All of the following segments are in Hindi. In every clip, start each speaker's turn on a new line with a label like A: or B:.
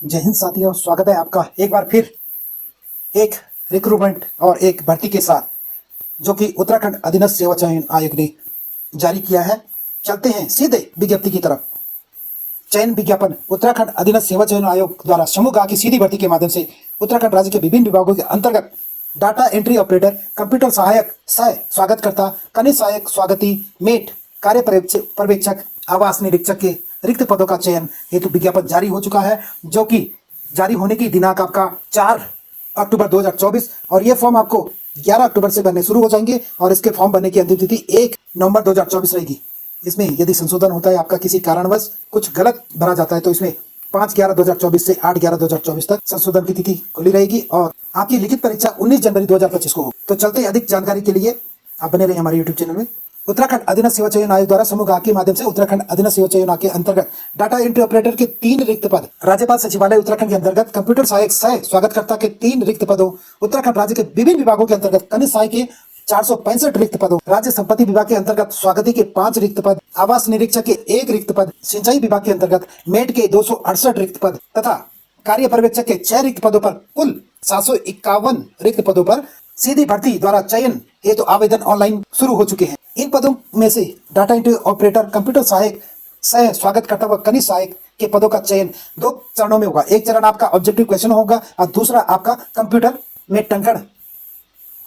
A: जय हिंद साथियों, स्वागत है आपका एक बार फिर एक रिक्रूटमेंट और एक भर्ती के साथ जो कि उत्तराखंड अधीनस्थ सेवा चयन आयोग ने जारी किया है। चलते हैं सीधे विज्ञप्ति की तरफ। चयन विज्ञापन उत्तराखंड अधीनस्थ सेवा चयन आयोग द्वारा समूह की सीधी भर्ती के माध्यम से उत्तराखंड राज्य के विभिन्न विभागों के अंतर्गत डाटा एंट्री ऑपरेटर, कंप्यूटर सहायक, सह स्वागतकर्ता, कनिष्ठ सहायक, स्वागती, मेट, कार्य पर्यवेक्षक, आवास निरीक्षक के रिक्त पदों का चयन हेतु विज्ञापन जारी हो चुका है, जो कि जारी होने की दिनांक आपका 4 अक्टूबर 2024 और ये फॉर्म आपको 11 अक्टूबर से भरने शुरू हो जाएंगे और इसके फॉर्म भरने की अंतिम तिथि 1 नवंबर 2024 रहेगी। इसमें यदि संशोधन होता है, आपका किसी कारणवश कुछ गलत भरा जाता है, तो इसमें 5/11/2024 से 8/11/2024 तक संशोधन की तिथि खुली रहेगी और आपकी लिखित परीक्षा 19 जनवरी 2025 को हो। तो चलते अधिक जानकारी के लिए आप बने रहे हमारे यूट्यूब चैनल में। उत्तराखंड अधीनस्थ सेवा चयन आयोग द्वारा समूह के माध्यम से उत्तराखंड अधीनस्थ सेवा चयन आयोग के अंतर्गत डाटा एंट्री ऑपरेटर के 3 रिक्त पद, राज्यपाल सचिवालय उत्तराखंड के अंतर्गत कंप्यूटर सहायक, सह स्वागतकर्ता के 3 रिक्त पदों, उत्तराखंड राज्य के विभिन्न विभागों के अंतर्गत कनिष्ठ सहायक के 465 रिक्त पदों, राज्य संपत्ति विभाग के अंतर्गत स्वागती के 5 रिक्त पद, आवास निरीक्षक के 1 रिक्त पद, सिंचाई विभाग के अंतर्गत मेट के 268 रिक्त पद तथा कार्य पर्यवेक्षक के 6 रिक्त पदों पर कुल 751 रिक्त पदों पर सीधी भर्ती द्वारा चयन हेतु आवेदन ऑनलाइन शुरू हो चुके हैं। इन पदों में से डाटा एंट्री ऑपरेटर, कंप्यूटर सहायक, सह स्वागतकर्ता व कनिष्ठ सहायक के पदों का चयन 2 चरणों में होगा। एक चरण आपका ऑब्जेक्टिव क्वेश्चन होगा और दूसरा आपका कंप्यूटर में टंकण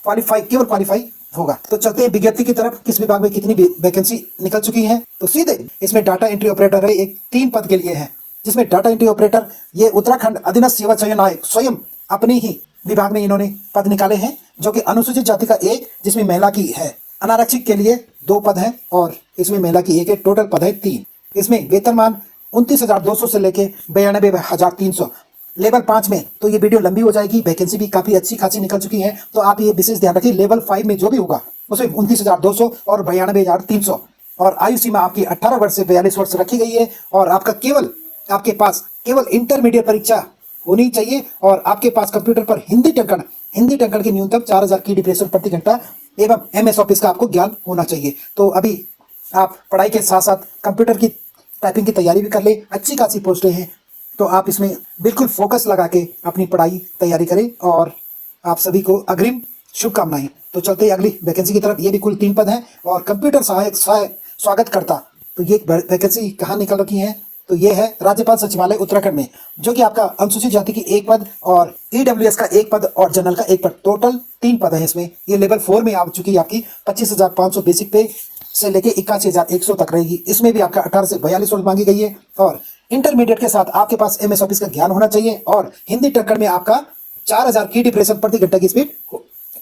A: केवल क्वालिफाई होगा। तो चलते हैं विज्ञप्ति की तरफ। किस विभाग में कितनी वैकेंसी निकल चुकी है, तो सीधे इसमें डाटा एंट्री ऑपरेटर है, एक 3 पद के लिए है, जिसमें डाटा एंट्री ऑपरेटर ये उत्तराखंड अधीनस्थ सेवा चयन आयोग स्वयं अपने ही विभाग में इन्होंने पद निकाले हैं, जो कि अनुसूचित जाति का 1, जिसमें महिला की है, अनारक्षित के लिए 2 पद हैं और इसमें महिला की 1 है। टोटल पद है 3। इसमें वेतनमान 29,200 से लेके 92,300। लेवल 5 में तो ये वीडियो लंबी हो जाएगी, वैकेंसी भी काफी अच्छी खासी निकल चुकी है, तो आप ये विशेष ध्यान रखिए। लेवल 5 में जो भी होगा उसमें 29,200 और 92,300 और आयु सीमा आपकी 18 वर्ष से 42 वर्ष रखी गई है और आपके पास केवल इंटरमीडिएट परीक्षा होनी चाहिए और आपके पास कंप्यूटर पर हिंदी टंकण की न्यूनतम 4000 की डिप्रेशन प्रति घंटा एवं MS ऑफिस का आपको ज्ञान होना चाहिए। तो अभी आप पढ़ाई के साथ साथ कंप्यूटर की टाइपिंग की तैयारी भी कर ले, अच्छी खासी पोस्टें हैं, तो आप इसमें बिल्कुल फोकस लगा के अपनी पढ़ाई तैयारी करें और आप सभी को अग्रिम शुभकामनाएं। तो चलते हैं अगली वैकेंसी की तरफ। ये भी कुल 3 पद हैं और कंप्यूटर सहायक, स्वागतकर्ता, तो ये वैकेंसी कहाँ निकल रखी है, तो ये है राज्यपाल सचिवालय उत्तराखंड में, जो कि आपका अनुसूचित जाति की 1 पद और EWS का 1 पद और जनरल का 1 पद, टोटल 3 पद है इसमें। ये लेवल 4 में आ चुकी है आपकी 25,500 बेसिक पे से लेके 81,100 तक रहेगी। इसमें भी आपका 18 से 42 वर्ष मांगी गई है और इंटरमीडिएट के साथ आपके पास MS ऑफिस का ज्ञान होना चाहिए और हिंदी टक्कर में आपका 4000 की डिप्रेशन प्रति घंटा की स्पीड,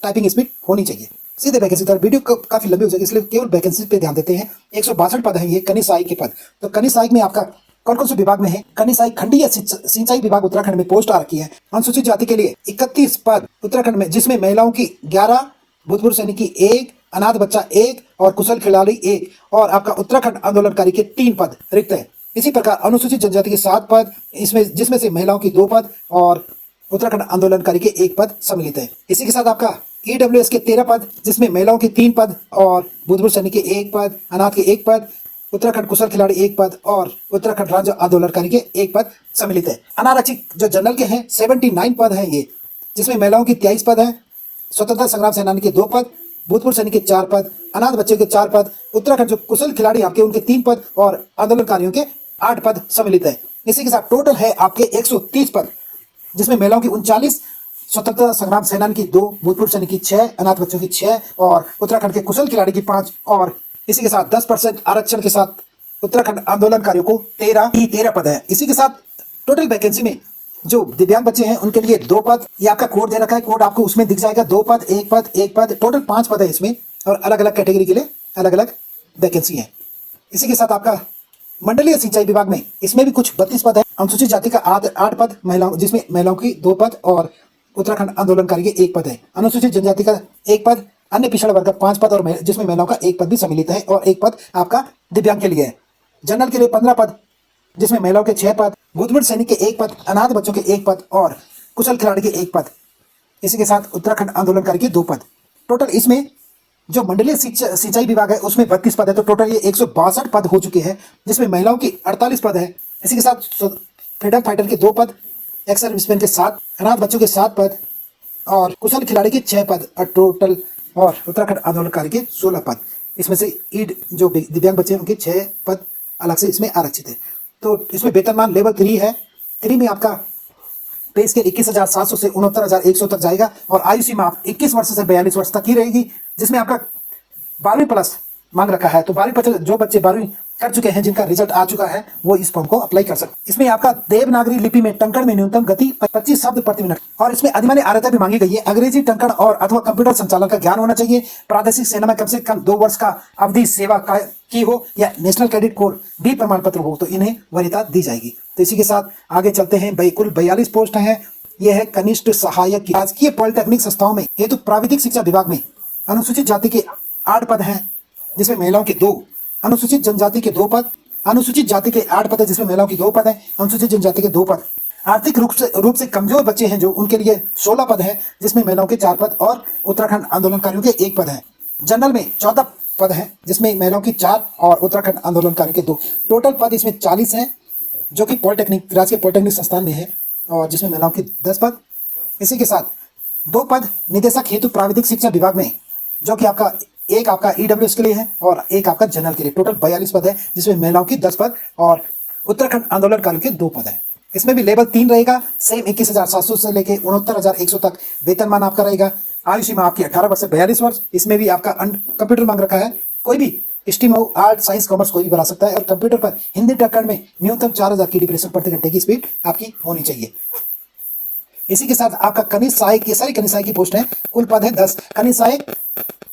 A: टाइपिंग स्पीड होनी चाहिए। सीधे वैकेंसी तरफ। वीडियो काफी लंबी हो जाएगी, इसलिए केवल वैकेंसी पे ध्यान देते हैं। 162 पद है ये कनिष्ठ सहायक के पद। तो कनिष्ठ सहायक में आपका कौन कौन से विभाग में है? कनिष्ठ सहायक खंडीय सिंचाई विभाग उत्तराखंड में पोस्ट आ रखी है। अनुसूचित जाति के लिए 31 पद उत्तराखंड में, जिसमें महिलाओं की 11, भूतपूर्व सैनिक की 1, अनाथ बच्चा 1 और कुशल खिलाड़ी 1 और आपका उत्तराखंड आंदोलनकारी के 3 पद रिक्त है। इसी प्रकार अनुसूचित जनजाति के 7 पद, जिसमें से महिलाओं की 2 पद और उत्तराखंड आंदोलनकारी के 1 पद सम्मिलित है। इसी के साथ आपका EWS के 13 पद, जिसमें महिलाओं के 3 पद और भूतपूर्व सैनिक के 1 पद, अनाथ के 1 पद, उत्तराखंड कुशल खिलाड़ी 1 पद और उत्तराखंड राज्य आंदोलनकारी के 1 पद सम्मिलित है। अनारक्षित जो जनरल के हैं 79 पद हैं ये, जिसमें महिलाओं की 23 पद है, स्वतंत्रता संग्राम सेनानी के 2 पद, भूतपूर्व सैनिक के 4 पद, अनाथ बच्चों के 4 पद, उत्तराखंड जो कुशल खिलाड़ी आपके उनके 3 पद और आंदोलनकारियों के 8 पद सम्मिलित है। इसी के साथ टोटल है आपके 130 पद, जिसमें महिलाओं की 39, स्वतंत्रता संग्राम सेनानी की 2, भूतपूर्व सैनिक की 6, अनाथ बच्चों की 6 और उत्तराखंड के कुशल खिलाड़ी की 5 और इसी के साथ 10% आरक्षण के साथ उत्तराखंड आंदोलनकारियों को 13 पद है। इसी के साथ टोटल वैकेंसी में जो दिव्यांग बच्चे हैं उनके लिए 2 पद, ये आपका कोड दे रखा है, कोड आपको उसमें दिख जाएगा। 2 पद, 1 पद, 1 पद, टोटल 5 पद है इसमें और अलग अलग कैटेगरी के लिए अलग अलग वैकेंसी है। इसी के साथ आपका मंडलीय सिंचाई विभाग में इसमें भी कुछ 32 पद है। अनुसूचित जाति का 8 पद महिलाओं, जिसमें महिलाओं की 2 पद और उत्तराखंड आंदोलनकारी के 1 पद है। अनुसूचित जनजाति का 1 पद, अन्य पिछड़ा वर्ग का 5 पद और जिसमें महिलाओं का 1 पद भी सम्मिलित है और 1 पद आपका दिव्यांग के लिए है। जनरल के लिए 15 पद, जिसमें महिलाओं के 6 पद, भूतपूर्व सैनिक के 1 पद, अनाथ बच्चों के 1 पद और कुशल खिलाड़ी के 1 पद। इसी के साथ उत्तराखंड आंदोलनकारी के 2 पद। टोटल इसमें जो मंडलीय सिंचाई विभाग है उसमें 32 पद है, तो टोटल ये 162 पद हो चुके हैं, जिसमें महिलाओं की 48 पद है। इसी के साथ फ्रीडम फाइटर के 2 पद, एक्स सर्विसमैन के 7, अनाथ बच्चों के 7 पद और कुशल खिलाड़ी के 6 पद और टोटल, और उत्तराखंड आंदोलनकारी के 16 पद। इसमें से ईड जो दिव्यांग बच्चे हैं उनके 6 पद अलग से इसमें आरक्षित है। तो इसमें वेतनमान लेवल 3 है। 3 में आपका पे स्केल 21,700 से 69,100 तक जाएगा और आयु सीमा आप 21 वर्ष से 42 वर्ष तक की रहेगी, जिसमें आपका 12वीं प्लस मांग रखा है। तो 12वीं प्लस जो बच्चे 12वीं कर चुके हैं, जिनका रिजल्ट आ चुका है, वो इस फॉर्म को अप्लाई कर सकते। इसमें आपका देवनागरी लिपि में टंकण में न्यूनतम गति 25 शब्द प्रति मिनट, और इसमें अधिमान्य अर्हता भी मांगी गई है। अंग्रेजी टंकण और अथवा कंप्यूटर संचालन का ज्ञान होना चाहिए। प्रादेशिक सेना में कम से कम 2 वर्ष का अवधि सेवा की हो या नेशनल क्रेडिट कोर बी प्रमाण पत्र हो, तो इन्हें वरीयता दी जाएगी। तो इसी के साथ आगे चलते हैं। भाई कुल 42 पोस्ट हैं। यह है कनिष्ठ सहायक की। राजकीय पॉलिटेक्निक संस्थाओं में हेतु प्राविधिक शिक्षा विभाग में अनुसूचित जाति के 8 पद हैं, जिसमें महिलाओं के 2, अनुसूचित जनजाति के 2 पद, अनुसूचित जाति के 8 पद है, जिसमें महिलाओं के 2 पद है, अनुसूचित जनजाति के 2 पद। आर्थिक रूप से कमजोर बच्चे हैं जो, उनके लिए 16 पद है, जिसमें महिलाओं के 4 पद और उत्तराखंड आंदोलनकारियों के 1 पद है। जनरल में 14 पद है, जिसमें महिलाओं की 4 और उत्तराखंड आंदोलनकारियों के 2। टोटल पद इसमें 40 है, जो कि पॉलिटेक्निक, राजकीय पॉलिटेक्निक संस्थान में है, और जिसमें महिलाओं के 10 पद। इसी के साथ 2 पद निदेशक हेतु प्राविधिक शिक्षा विभाग में, जो कि आपका एक आपका ईडब्ल्यूएस के लिए है और एक आपका जनरल के लिए। टोटल 42 पद है, जिसमें महिलाओं की 10 पद और उत्तराखंड आंदोलनकारियों के 2 पद है। इसमें भी लेवल 3 रहेगा। सेम 21,700 से लेके 69,100 तक वेतनमान आपका रहेगा। आयु सीमा आपकी 18 वर्ष से 42 वर्ष। इसमें भी आपका कंप्यूटर मांग रखा है। कोई भी स्ट्रीम हो, आर्ट, साइंस, कॉमर्स कोई भी बना सकता है। और कंप्यूटर पर हिंदी टक्कर में न्यूनतम 4000 की डिप्रेशन प्रति घंटे की स्पीड आपकी होनी चाहिए। इसी के साथ आपका कनिष्ठ सहायक, ये सारी कनिष्ठ सहायक की पोस्ट है। कुल पद है 10। कनिष्ठ सहायक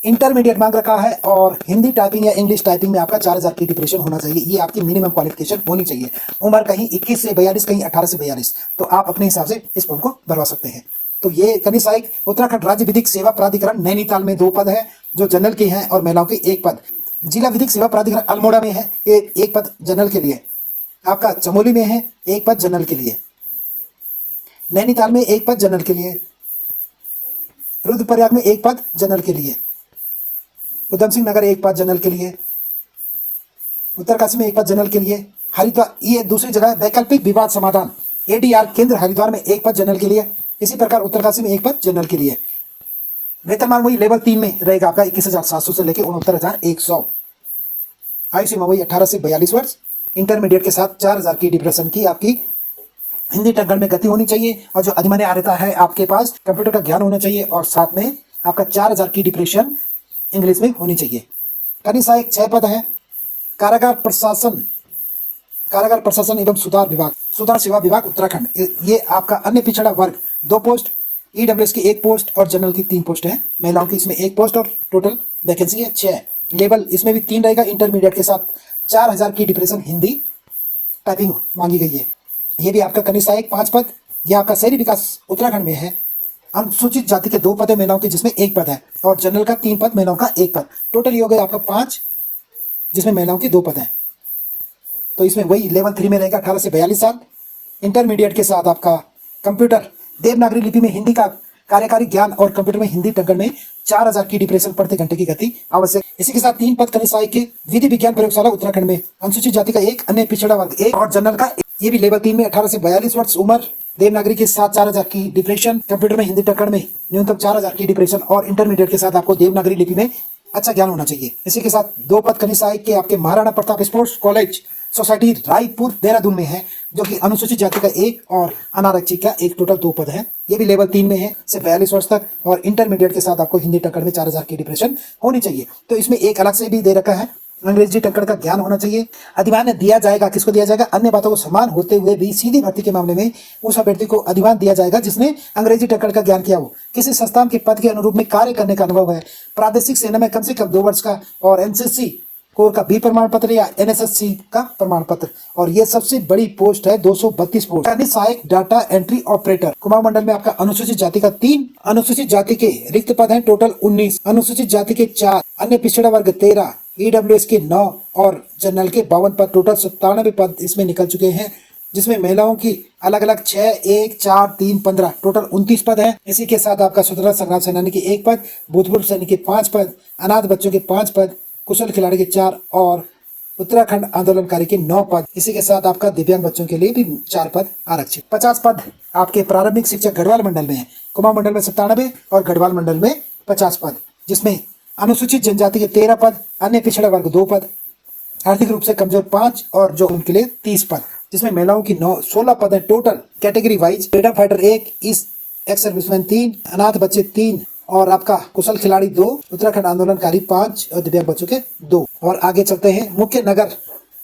A: इंटरमीडिएट मांग रखा है और हिंदी टाइपिंग या इंग्लिश टाइपिंग में आपका 4000 की डिप्रेशन होना चाहिए। ये आपकी मिनिमम क्वालिफिकेशन होनी चाहिए। उम्र कहीं 21 से 42, कहीं 18 से 42। तो आप अपने हिसाब से इस फॉर्म को भरवा सकते हैं। तो ये कनिष्ठ सहायक उत्तराखंड राज्य विधिक सेवा प्राधिकरण नैनीताल में 2 पद है, जो जनरल के हैं, और महिलाओं के 1 पद। जिला विधिक सेवा प्राधिकरण अल्मोड़ा में है, 1 पद जनरल के लिए। आपका चमोली में है 1 पद जनरल के लिए। नैनीताल में 1 पद जनरल के लिए। रुद्रप्रयाग में 1 पद जनरल के लिए। उधम सिंह नगर 1 पद जनरल के लिए। उत्तरकाशी में 1 पद जनरल के लिए। हरिद्वार, ये दूसरी जगह है, वैकल्पिक विवाद समाधान ADR केंद्र हरिद्वार में 1 पद जनरल के लिए। इसी प्रकार उत्तरकाशी में 1 पद जनरल के लिए। वेतनमान वही लेवल 3 में रहेगा आपका 21,700 से लेकर 69,100। आयु सीमा वही 18 से 42 वर्ष। इंटरमीडिएट के साथ 4000 की डिप्रेशन की आपकी हिंदी टक्कर में गति होनी चाहिए, और जो अधिमान्य अर्हता है आपके पास कंप्यूटर का ज्ञान होना चाहिए, और साथ में आपका 4000 की डिप्रेशन इंग्लिश में होनी चाहिए। कनिष्ठ सहायक 6 पद है। कारागार प्रशासन एवं सुधार सेवा विभाग उत्तराखंड, ये आपका अन्य पिछड़ा वर्ग 2 पोस्ट, ईडब्ल्यूएस की 1 पोस्ट और जनरल की 3 पोस्ट है। महिलाओं की इसमें 1 पोस्ट और टोटल वैकेंसी है 6। लेवल इसमें भी 3 रहेगा। इंटरमीडिएट के साथ 4000 की डिप्रेशन हिंदी टाइपिंग मांगी गई है। ये भी आपका कनिष्ठ सहायक 5 पद। यह आपका शहरी विकास उत्तराखंड में है। अनुसूचित जाति के 2 पद है महिलाओं के, जिसमें 1 पद है, और जनरल का 3 पद, महिलाओं का 1 पद। टोटल ये हो गया आपका 5, जिसमें महिलाओं के 2 पद हैं। तो इसमें वही लेवल 3 में रहेगा 18 से 42 साल। इंटरमीडिएट के साथ आपका कंप्यूटर देवनागरी लिपि में हिंदी का कार्यकारी ज्ञान और कंप्यूटर में हिंदी टक्कर में 4000 की डिप्रेशन प्रति घंटे की गति आवश्यक। इसी के साथ 3 पद कनिष्ठ सहायक के विधि विज्ञान प्रयोगशाला उत्तराखंड में, अनुसूचित जाति का 1, अन्य पिछड़ा वर्ग 1 और जनरल का 1। ये भी लेवल 3 में 18 से 42 वर्ष उम्र। देवनागरी के साथ 4000 की डिप्रेशन, कंप्यूटर में हिंदी टक्कर में न्यूनतम 4000 की डिप्रेशन, और इंटरमीडिएट के साथ आपको देवनागरी लिपि में अच्छा ज्ञान होना चाहिए। इसी के साथ 2 पद कनिष्ठ सहायक के आपके Maharana Pratap sports college society Raipur Dehradun में है, जो कि अनुसूचित जाति का 1 और अनारक्षित का 1। टोटल 2 पद है। ये भी लेवल 3 में है से 42 वर्ष तक, और इंटरमीडिएट के साथ आपको हिंदी टक्कर में 4000 की डिप्रेशन होनी चाहिए। तो इसमें एक अलग से भी दे रखा है, अंग्रेजी टक्कर का ज्ञान होना चाहिए। अधिमान्य दिया जाएगा, किसको दिया जाएगा? अन्य बातों को समान होते हुए भी सीधी भर्ती के मामले में उस अभ्यर्थी को अधिमान दिया जाएगा जिसने अंग्रेजी टक्कर का ज्ञान किया हो, किसी संस्थान के पद के अनुरूप में कार्य करने का अनुभव है, प्रादेशिक सेना में कम से कम 2 वर्ष का, और एनसीसी कोर का बी प्रमाण पत्र या एनएसएससी का प्रमाण पत्र। और ये सबसे बड़ी पोस्ट है, 232 पोस्ट। कनिष्ठ सहायक डाटा एंट्री ऑपरेटर कुमाऊं मंडल में आपका अनुसूचित जाति का 3, अनुसूचित जाति के रिक्त पद हैं टोटल 19, अनुसूचित जाति के 4, अन्य पिछड़ा वर्ग 13, ईडब्ल्यूएस के 9 और जनरल के 52 पद। टोटल 97 पद इसमें निकल चुके हैं, जिसमें महिलाओं की अलग अलग 6, 1, 4, 3, 15 टोटल 29 पद है। इसी के साथ आपका स्वतंत्रता संग्राम सेनानी के 1 पद, भूतपूर्व सैनिक के 5 पद, अनाथ बच्चों के 5 पद, कुशल खिलाड़ी के 4 और उत्तराखंड आंदोलनकारी के 9 पद, इसी के साथ आपका दिव्यांग बच्चों के लिए भी 4 पद आरक्षित। 50 पद आपके प्रारंभिक शिक्षक गढ़वाल मंडल में है। कुमाऊं मंडल में 97 और गढ़वाल मंडल में 50 पद, जिसमें अनुसूचित जनजाति के 13 पद, अन्य पिछड़ा वर्ग 2 पद, आर्थिक रूप से कमजोर 5 और जो उनके लिए 30 पद, जिसमें महिलाओं की 16 पद है total category wise. Freedom fighter 1, ex serviceman 3, अनाथ बच्चे 3 और आपका कुशल खिलाड़ी 2, उत्तराखंड आंदोलनकारी 5 और दिव्यांग बच्चों के 2। और आगे चलते हैं, मुख्य नगर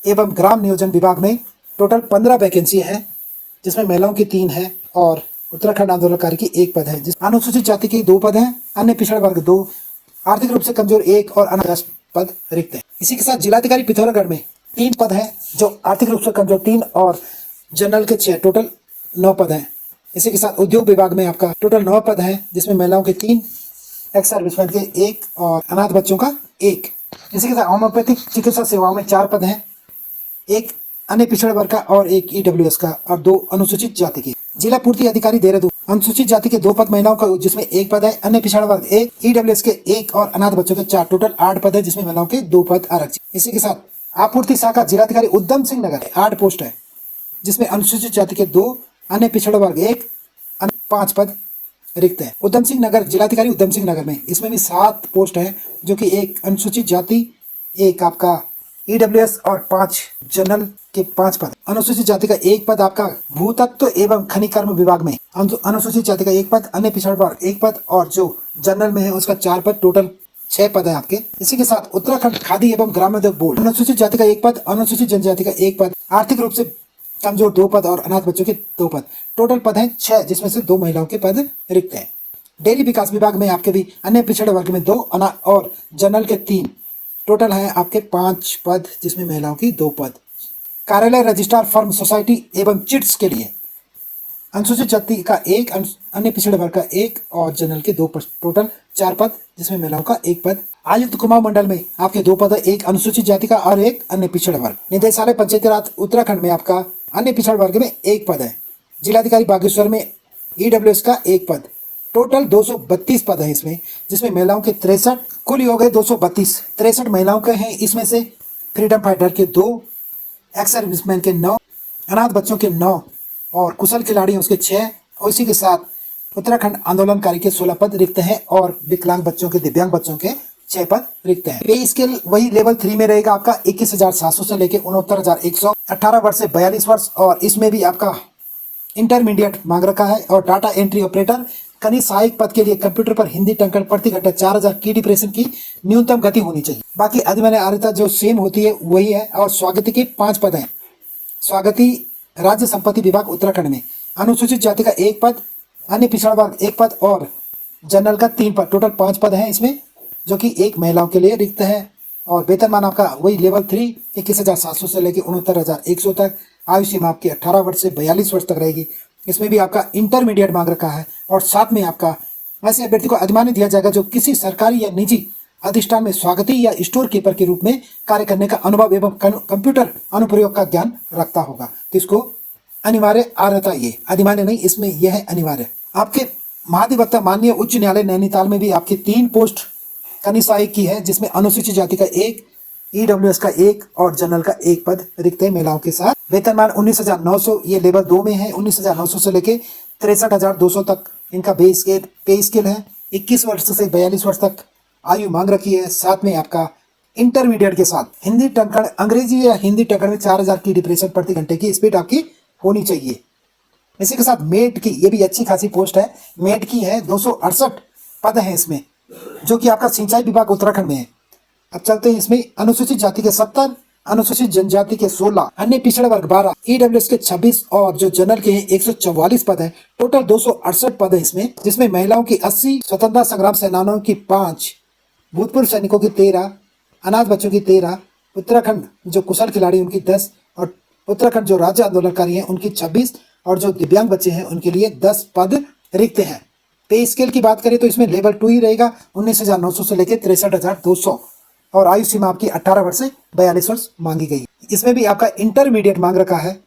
A: एवं ग्राम नियोजन विभाग में टोटल 15 वैकेंसी है, जिसमें महिलाओं की 3 है और उत्तराखंड आंदोलनकारी की 1 पद है। अनुसूचित जाति के 2 पद हैं, अन्य पिछड़ा वर्ग 2, आर्थिक रूप से कमजोर 1 और अनाथ पद रिक्त है। इसी के साथ जिलाधिकारी पिथौरागढ़ में 3 पद हैं, जो आर्थिक रूप से कमजोर 3 और जनरल के 6, टोटल 9 पद हैं। इसी के साथ उद्योग विभाग में आपका टोटल 9 पद हैं, जिसमें महिलाओं के 3, एक्स सर्विसमैन के 1 और अनाथ बच्चों का 1। इसी के साथ होम्योपैथिक चिकित्सा सेवाओं में 4 पद हैं, 1 अन्य पिछड़ा वर्ग का और 1 EWS का और 2 अनुसूचित जाति के। जिला पूर्ति अधिकारी देहरादून, अनुसूचित जाति के 2 पद महिलाओं का, जिसमें 1 पद है, अन्य पिछड़ा वर्ग 1, EWS के 1 और अनाथ बच्चों के 4, टोटल 8 पद है, जिसमें महिलाओं के 2 पद आरक्षित। इसी के साथ आपूर्ति शाखा जिलाधिकारी उधम सिंह नगर 8 पोस्ट है, जिसमें अनुसूचित जाति के 2, अन्य पिछड़ा वर्ग 1, 5 पद रिक्त है। उधम सिंह नगर जिलाधिकारी उधम सिंह नगर में इसमें भी 7 पोस्ट है, जो कि 1 अनुसूचित जाति, 1 आपका EWS और 5 जनरल के 5 पद। अनुसूचित जाति का 1 पद आपका भूतत्व एवं खनिकर्म विभाग में, अनुसूचित जाति का 1 पद, अन्य पिछड़ा वर्ग 1 पद और जो जनरल में है उसका 4 पद, टोटल 6 पद है आपके। इसी के साथ उत्तराखंड खादी एवं ग्रामोद्योग बोर्ड, अनुसूचित जाति का 1 पद, अनुसूचित जनजाति का 1 पद, आर्थिक रूप से कमजोर 2 पद और अनाथ बच्चों के 2 पद, टोटल पद हैं 6, जिसमें से 2 महिलाओं के पद रिक्त हैं। डेयरी विकास विभाग में आपके भी अन्य पिछड़े वर्ग में 2 और जनरल के 3, टोटल है आपके 5 पद, जिसमें महिलाओं की 2 पद। कार्यालय रजिस्ट्रार फर्म सोसाइटी एवं चिट्स के लिए अनुसूचित जाति का 1, अन्य पिछड़े वर्ग का 1 और जनरल के 2 पद, टोटल 4 पद, जिसमें महिलाओं का 1 पद। आयुक्त कुमाऊं मंडल में आपके 2 पद है, 1 अनुसूचित जाति का और 1 अन्य पिछड़ा वर्ग। निदेशालय पंचायती राज उत्तराखंड में आपका अन्य पिछड़ा वर्ग में 1 पद है। जिलाधिकारी बागेश्वर में EWS का 1 पद, टोटल 232 पद है इसमें, जिसमें महिलाओं के 63, कुल हो गए 232। 63 महिलाओं के हैं, इसमें से फ्रीडम फाइटर के 2, एक्स सर्विसमैन के 9, अनाथ बच्चों के 9 और कुशल खिलाड़ी उसके 6। और इसी के साथ उत्तराखंड आंदोलनकारी के 16 पद रिक्त हैं और विकलांग बच्चों के, दिव्यांग बच्चों के 6 पद रिक्त हैं। पे स्केल वही लेवल 3 में रहेगा आपका 21,700 से लेके 69,100, 18 वर्ष से 42 वर्ष और इसमें भी आपका इंटरमीडिएट मांग रखा है। और डाटा एंट्री ऑपरेटर कनिष्ठ सहायक पद के लिए कंप्यूटर पर हिंदी टंकण प्रति घंटा 4000 की डिप्रेशन की न्यूनतम गति होनी चाहिए। बाकी अधिमान्य आर्यता जो सेम होती है वही है। और स्वागती के 5 पद हैं। स्वागती राज्य संपत्ति विभाग उत्तराखंड में अनुसूचित जाति का 1 पद, अन्य पिछड़ा वर्ग 1 पद और जनरल का 3 पद, टोटल 5 पद हैं इसमें, जो कि 1 महिलाओं के लिए रिक्त है। और वेतनमान आपका वही लेवल 3 21,700 से लेकर 69,100 तक। आयु सीमा आपकी 18 वर्ष से 42 वर्ष तक रहेगी। इसमें भी आपका इंटरमीडिएट मांग रखा है। और साथ में आपका ऐसे अभ्यर्थी को अधिमान्य दिया जाएगा जो किसी सरकारी या निजी अधिष्ठान में स्वागती या स्टोर कीपर के रूप में कार्य करने का अनुभव एवं कंप्यूटर अनुप्रयोग का ज्ञान रखता होगा। तो इसको अनिवार्य अर्हता, ये अधिमान्य नहीं, इसमें यह है अनिवार्य। आपके महाधिवक्ता माननीय उच्च न्यायालय नैनीताल में भी आपकी 3 पोस्ट कनिष्ठ सहायक की है, जिसमें अनुसूचित जाति का 1, EWS का 1 और जनरल का 1 पद रिक्त है महिलाओं के साथ। वेतनमान 19,900, ये लेवल 2 में है। 19,900 से लेके 63,200 तक इनका पे स्केल है। 21 वर्ष से 42 वर्ष तक आयु मांग रखी है। साथ में आपका इंटरमीडिएट के साथ हिंदी टंकण, अंग्रेजी या हिंदी टंकण में 4000 की डिप्रेशन प्रति घंटे की स्पीड आपकी होनी चाहिए। इसी के साथ मेट की, ये भी अच्छी खासी पोस्ट है, मेट की है 268 पद है इसमें, जो कि आपका सिंचाई विभाग उत्तराखंड में है। अब चलते हैं इसमें अनुसूचित जाति के 70, अनुसूचित जनजाति के 16, अन्य पिछड़ा वर्ग 12, EWS के 26 और जो जनरल के हैं 144 पद है। टोटल 268 पद है इसमें, जिसमें महिलाओं की 80, स्वतंत्रता संग्राम सेनानियों की 5, भूतपूर्व सैनिकों की 13, अनाथ बच्चों की 13, उत्तराखंड जो कुशल खिलाड़ी उनकी 10 और उत्तराखंड जो राज्य आंदोलनकारी हैं उनकी 26 और जो दिव्यांग बच्चे हैं उनके लिए 10 पद रिक्त हैं। पे स्केल की बात करें तो इसमें लेवल 2 ही रहेगा, 19,900 से लेकर 63,200 और आयु सीमा आपकी 18 वर्ष से 42 वर्ष मांगी गई। इसमें भी आपका इंटरमीडिएट मांग रखा है।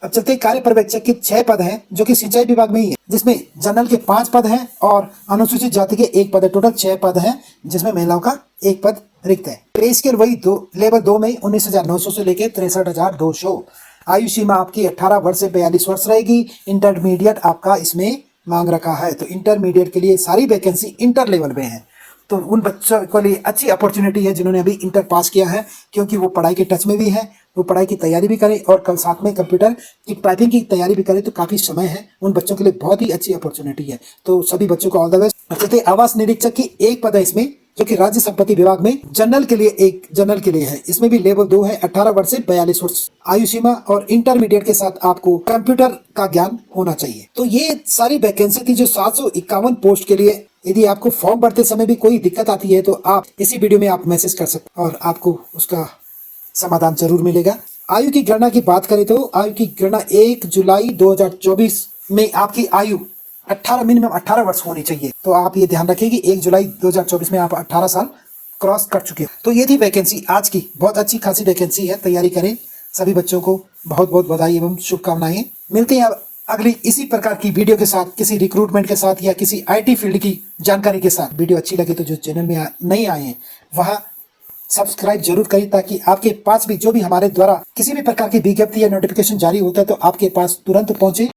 A: अब चलते हैं कार्य पर्यवेक्षक के 6 पद हैं, जो कि सिंचाई विभाग में ही है, जिसमें जनरल के 5 पद हैं और अनुसूचित जाति के 1 पद है। टोटल 6 पद हैं, जिसमें महिलाओं का 1 पद रिक्त है। पे स्केल वही लेवल 2 में 19,900 से लेकर 63,200। आयु सीमा आपकी 18 वर्ष से 42 वर्ष रहेगी। इंटरमीडिएट आपका इसमें मांग रखा है, तो इंटरमीडिएट के लिए सारी वैकेंसी इंटर लेवल में है। तो उन बच्चों के लिए अच्छी अपॉर्चुनिटी है जिन्होंने अभी इंटर पास किया है, क्योंकि वो पढ़ाई के टच में भी है, वो पढ़ाई की तैयारी भी करें और कल साथ में कंप्यूटर की टाइपिंग की तैयारी भी करें, तो काफी समय है। उन बच्चों के लिए बहुत ही अच्छी अपॉर्चुनिटी है। तो सभी बच्चों को ऑल द बेस्ट। आवास निरीक्षक की एक पद है इसमें, जो कि राज्य संपत्ति विभाग में जनरल के लिए है। इसमें भी लेवल 2 है, 18 वर्ष से 42 वर्ष आयु सीमा, और इंटरमीडिएट के साथ आपको कंप्यूटर का ज्ञान होना चाहिए। तो ये सारी वैकेंसी थी जो 751 पोस्ट के लिए। यदि आपको फॉर्म भरते समय भी कोई दिक्कत आती है तो आप इसी वीडियो में आप मैसेज कर सकते हैं और आपको उसका समाधान जरूर मिलेगा। आयु की गणना की बात करें तो आयु की गणना 1 जुलाई 2024 में आपकी आयु 18 मिनिमम 18 वर्ष होनी चाहिए। तो आप ये ध्यान रखिए कि 1 जुलाई 2024 में आप 18 साल क्रॉस कर चुके हो। तो ये थी वैकेंसी आज की, बहुत अच्छी खासी वैकेंसी है। तैयारी करें। सभी बच्चों को बहुत बहुत बधाई एवं शुभकामनाएं। मिलते हैं अगली इसी प्रकार की वीडियो के साथ, किसी रिक्रूटमेंट के साथ या किसी IT फील्ड की जानकारी के साथ। वीडियो अच्छी लगे तो जो चैनल में नहीं आए हैं वह सब्सक्राइब जरूर करें, ताकि आपके पास भी जो भी हमारे द्वारा किसी भी प्रकार की विज्ञप्ति या नोटिफिकेशन जारी होता है तो आपके पास तुरंत पहुंचे।